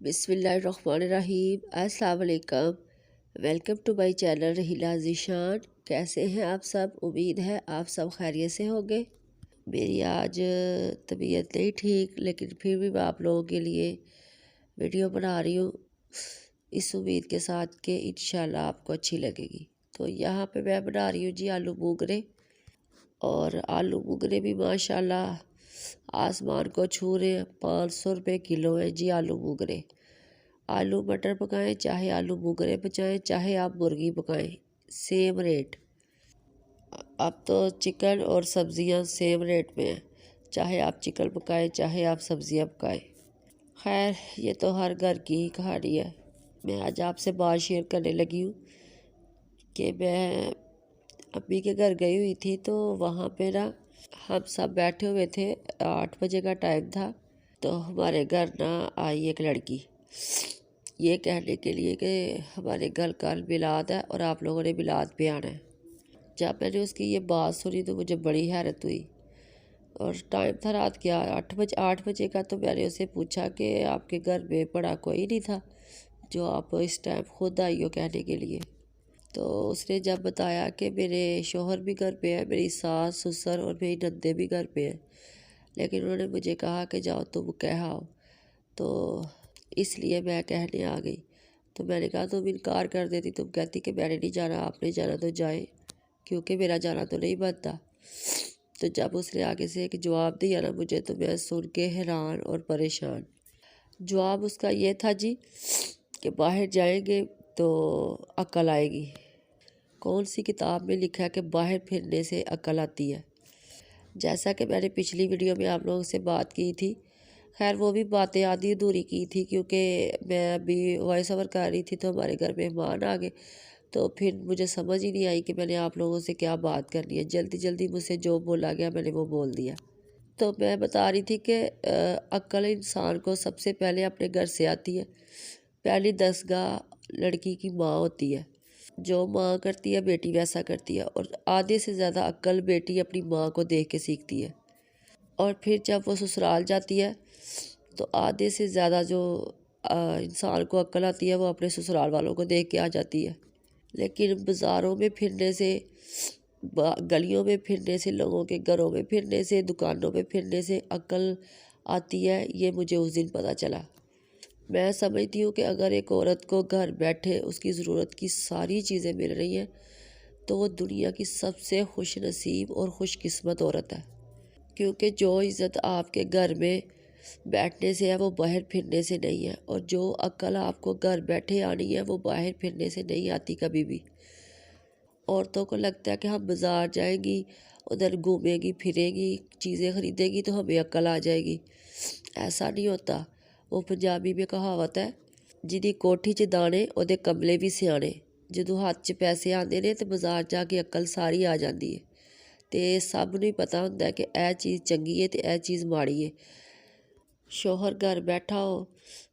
بسم اللہ الرحمن الرحیم۔ السلام علیکم، welcome to my channel Raheela Zeeshan. کیسے ہیں آپ سب؟ امید ہے آپ سب خیریت سے ہوں گے۔ میری آج طبیعت نہیں ٹھیک، لیکن پھر بھی میں آپ لوگوں کے لیے ویڈیو بنا رہی ہوں اس امید کے ساتھ کہ انشاءاللہ آپ کو اچھی لگے گی۔ تو یہاں پہ میں بنا رہی ہوں جی آلو بوگرے، اور آلو بوگرے بھی ماشاءاللہ آسمان کو چھو رہے ہیں۔ 500 روپے کلو ہے جی آلو بوگرے۔ آلو مٹر پکائیں چاہے آلو بوگرے پکائیں چاہے آپ مرغی پکائیں، سیم ریٹ۔ اب تو چکن اور سبزیاں سیم ریٹ میں ہیں، چاہے آپ چکن پکائیں چاہے آپ سبزیاں پکائیں۔ خیر یہ تو ہر گھر کی ہی کہانی ہے۔ میں آج آپ سے بات شیئر کرنے لگی ہوں کہ میں امی کے گھر گئی ہوئی تھی، تو وہاں پہ نا ہم سب بیٹھے ہوئے تھے، 8 بجے کا ٹائم تھا، تو ہمارے گھر نا آئی ایک لڑکی یہ کہنے کے لیے کہ ہمارے گھر کل میلاد ہے اور آپ لوگوں نے میلاد پہ آنا ہے۔ جب میں نے اس کی یہ بات سنی تو مجھے بڑی حیرت ہوئی، اور ٹائم تھا رات کے 8 بجے کا۔ تو میں نے اسے پوچھا کہ آپ کے گھر میں بڑا کوئی نہیں تھا جو آپ اس ٹائم خود آئی ہو کہنے کے لیے؟ تو اس نے جب بتایا کہ میرے شوہر بھی گھر پہ ہیں، میری ساس سسر اور میری نندے بھی گھر پہ ہیں، لیکن انہوں نے مجھے کہا کہ جاؤ تم کہہ آؤ، تو اس لیے میں کہنے آ گئی۔ تو میں نے کہا تم انکار کر دیتی، تم کہتی کہ میں نے نہیں جانا، آپ نے جانا تو جائیں، کیونکہ میرا جانا تو نہیں بنتا۔ تو جب اس نے آگے سے ایک جواب دیا نا مجھے، تو میں سن کے حیران اور پریشان۔ جواب اس کا یہ تھا جی کہ باہر جائیں گے تو عقل آئے گی۔ کون سی کتاب میں لکھا ہے کہ باہر پھرنے سے عقل آتی ہے؟ جیسا کہ میں نے پچھلی ویڈیو میں آپ لوگوں سے بات کی تھی، خیر وہ بھی باتیں آدھی ادھوری کی تھی، کیونکہ میں ابھی وائس اوور کر رہی تھی تو ہمارے گھر مہمان آ گئے، تو پھر مجھے سمجھ ہی نہیں آئی کہ میں نے آپ لوگوں سے کیا بات کرنی ہے۔ جلدی جلدی مجھ سے جو بولا گیا میں نے وہ بول دیا۔ تو میں بتا رہی تھی کہ عقل انسان کو سب سے پہلے اپنے گھر سے آتی ہے۔ پہلی دستگاہ لڑکی کی ماں ہوتی ہے، جو ماں کرتی ہے بیٹی ویسا کرتی ہے، اور آدھے سے زیادہ عقل بیٹی اپنی ماں کو دیکھ کے سیکھتی ہے۔ اور پھر جب وہ سسرال جاتی ہے تو آدھے سے زیادہ جو انسان کو عقل آتی ہے وہ اپنے سسرال والوں کو دیکھ کے آ جاتی ہے۔ لیکن بازاروں میں پھرنے سے، گلیوں میں پھرنے سے، لوگوں کے گھروں میں پھرنے سے، دکانوں میں پھرنے سے عقل آتی ہے، یہ مجھے اس دن پتہ چلا۔ میں سمجھتی ہوں کہ اگر ایک عورت کو گھر بیٹھے اس کی ضرورت کی ساری چیزیں مل رہی ہیں تو وہ دنیا کی سب سے خوش نصیب اور خوش قسمت عورت ہے، کیونکہ جو عزت آپ کے گھر میں بیٹھنے سے ہے وہ باہر پھرنے سے نہیں ہے، اور جو عقل آپ کو گھر بیٹھے آنی ہے وہ باہر پھرنے سے نہیں آتی کبھی بھی۔ عورتوں کو لگتا ہے کہ ہم بازار جائیں گی، ادھر گھومے گی پھرے گی، چیزیں خریدے گی تو ہمیں عقل آ جائے گی۔ ایسا نہیں ہوتا۔ وہ پنجابی میں کہاوت ہے، جدی کوٹھی چ دانے اودے کملے بھی سیانے۔ جدوں ہاتھ چ پیسے آندے نے تو بازار جا کے عقل ساری آ جاندی ہے، تے سب نوں پتہ ہوندا ہے کہ اے چیز چنگی ہے تے اے چیز ماڑی ہے۔ شوہر گھر بیٹھا ہو،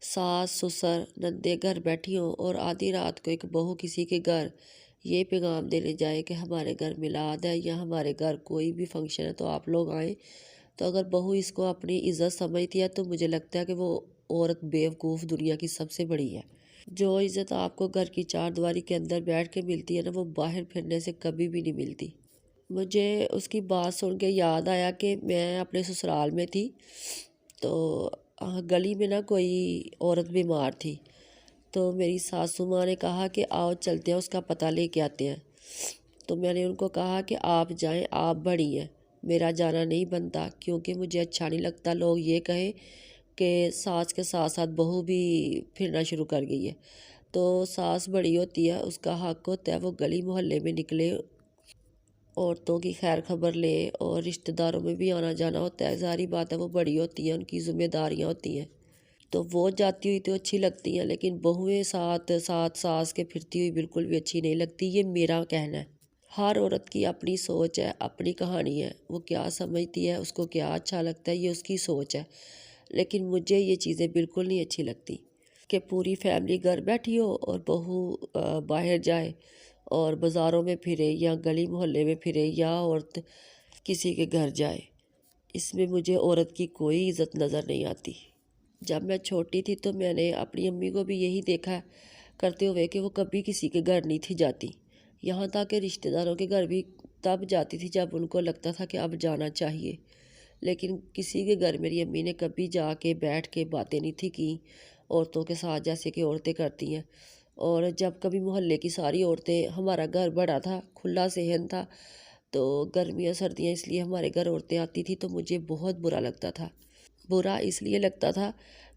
ساس سسر نندے گھر بیٹھی ہوں، اور آدھی رات کو ایک بہو کسی کے گھر یہ پیغام دینے جائے کہ ہمارے گھر میلاد ہے یا ہمارے گھر کوئی بھی فنکشن ہے تو آپ لوگ آئیں، تو اگر بہو اس کو اپنی عزت سمجھتی ہے تو مجھے لگتا ہے کہ وہ عورت بیوقوف دنیا کی سب سے بڑی ہے۔ جو عزت آپ کو گھر کی چار دیواری کے اندر بیٹھ کے ملتی ہے نا، وہ باہر پھرنے سے کبھی بھی نہیں ملتی۔ مجھے اس کی بات سن کے یاد آیا کہ میں اپنے سسرال میں تھی، تو گلی میں نا کوئی عورت بیمار تھی، تو میری ساسو ماں نے کہا کہ آؤ چلتے ہیں اس کا پتہ لے کے آتے ہیں۔ تو میں نے ان کو کہا کہ آپ جائیں، آپ بڑی ہیں، میرا جانا نہیں بنتا، کیونکہ مجھے اچھا نہیں لگتا لوگ یہ کہیں کہ ساس کے ساتھ ساتھ بہو بھی پھرنا شروع کر گئی ہے۔ تو ساس بڑی ہوتی ہے، اس کا حق ہوتا ہے وہ گلی محلے میں نکلے، عورتوں کی خیر خبر لے، اور رشتہ داروں میں بھی آنا جانا ہوتا ہے۔ ظاہری بات ہے وہ بڑی ہوتی ہیں، ان کی ذمہ داریاں ہوتی ہیں، تو وہ جاتی ہوئی تو اچھی لگتی ہیں، لیکن بہویں ساتھ ساس کے پھرتی ہوئی بالکل بھی اچھی نہیں لگتی۔ یہ میرا کہنا ہے۔ ہر عورت کی اپنی سوچ ہے، اپنی کہانی ہے، وہ کیا سمجھتی ہے، اس کو کیا اچھا لگتا ہے، یہ اس کی سوچ ہے۔ لیکن مجھے یہ چیزیں بالکل نہیں اچھی لگتی کہ پوری فیملی گھر بیٹھی ہو اور بہو باہر جائے اور بازاروں میں پھرے یا گلی محلے میں پھرے یا عورت کسی کے گھر جائے۔ اس میں مجھے عورت کی کوئی عزت نظر نہیں آتی۔ جب میں چھوٹی تھی تو میں نے اپنی امی کو بھی یہی دیکھا کرتے ہوئے کہ وہ کبھی کسی کے گھر نہیں تھی جاتی، یہاں تک کہ رشتہ داروں کے گھر بھی تب جاتی تھی جب ان کو لگتا تھا کہ اب جانا چاہیے، لیکن کسی کے گھر میری امی نے کبھی جا کے بیٹھ کے باتیں نہیں تھی کی عورتوں کے ساتھ جیسے کہ عورتیں کرتی ہیں۔ اور جب کبھی محلے کی ساری عورتیں، ہمارا گھر بڑا تھا، کھلا صحن تھا، تو گرمیاں سردیاں اس لیے ہمارے گھر عورتیں آتی تھیں تو مجھے بہت برا لگتا تھا۔ برا اس لیے لگتا تھا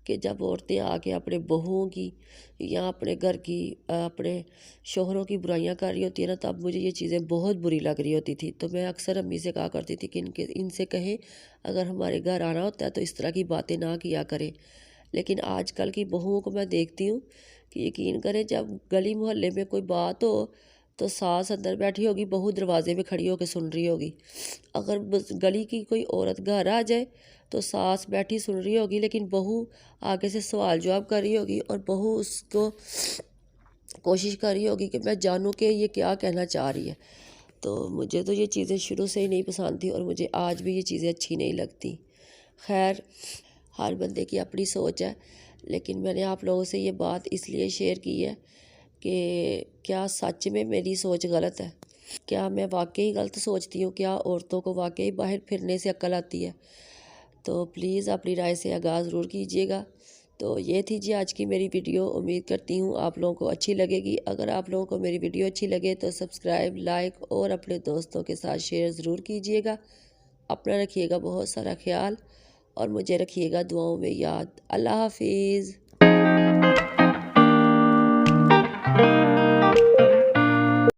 کہ جب عورتیں آ کے اپنے بہوؤں کی یا اپنے گھر کی اپنے شوہروں کی برائیاں کر رہی ہوتی ہیں نا، تب مجھے یہ چیزیں بہت بری لگ رہی ہوتی تھی۔ تو میں اکثر امی سے کہا کرتی تھی کہ ان سے کہیں اگر ہمارے گھر آنا ہوتا ہے تو اس طرح کی باتیں نہ کیا کریں۔ لیکن آج کل کی بہوؤں کو میں دیکھتی ہوں کہ یقین کریں، جب گلی محلے میں کوئی بات ہو تو ساس اندر بیٹھی ہوگی، بہو دروازے میں کھڑی ہو کے سن رہی ہوگی۔ اگر گلی کی کوئی عورت گھر آ جائے تو ساس بیٹھی سن رہی ہوگی، لیکن بہو آگے سے سوال جواب کر رہی ہوگی اور بہو اس کو کوشش کر رہی ہوگی کہ میں جانوں کہ یہ کیا کہنا چاہ رہی ہے۔ تو مجھے تو یہ چیزیں شروع سے ہی نہیں پسند تھی اور مجھے آج بھی یہ چیزیں اچھی نہیں لگتی۔ خیر، ہر بندے کی اپنی سوچ ہے، لیکن میں نے آپ لوگوں سے یہ بات اس لیے شیئر کی ہے کہ کیا سچ میں میری سوچ غلط ہے؟ کیا میں واقعی غلط سوچتی ہوں؟ کیا عورتوں کو واقعی باہر پھرنے سے عقل آتی ہے؟ تو پلیز اپنی رائے سے آگاہ ضرور کیجیے گا۔ تو یہ تھی جی آج کی میری ویڈیو، امید کرتی ہوں آپ لوگوں کو اچھی لگے گی۔ اگر آپ لوگوں کو میری ویڈیو اچھی لگے تو سبسکرائب، لائک اور اپنے دوستوں کے ساتھ شیئر ضرور کیجیے گا۔ اپنا رکھیے گا بہت سارا خیال اور مجھے رکھیے گا دعاؤں میں یاد۔ اللہ حافظ۔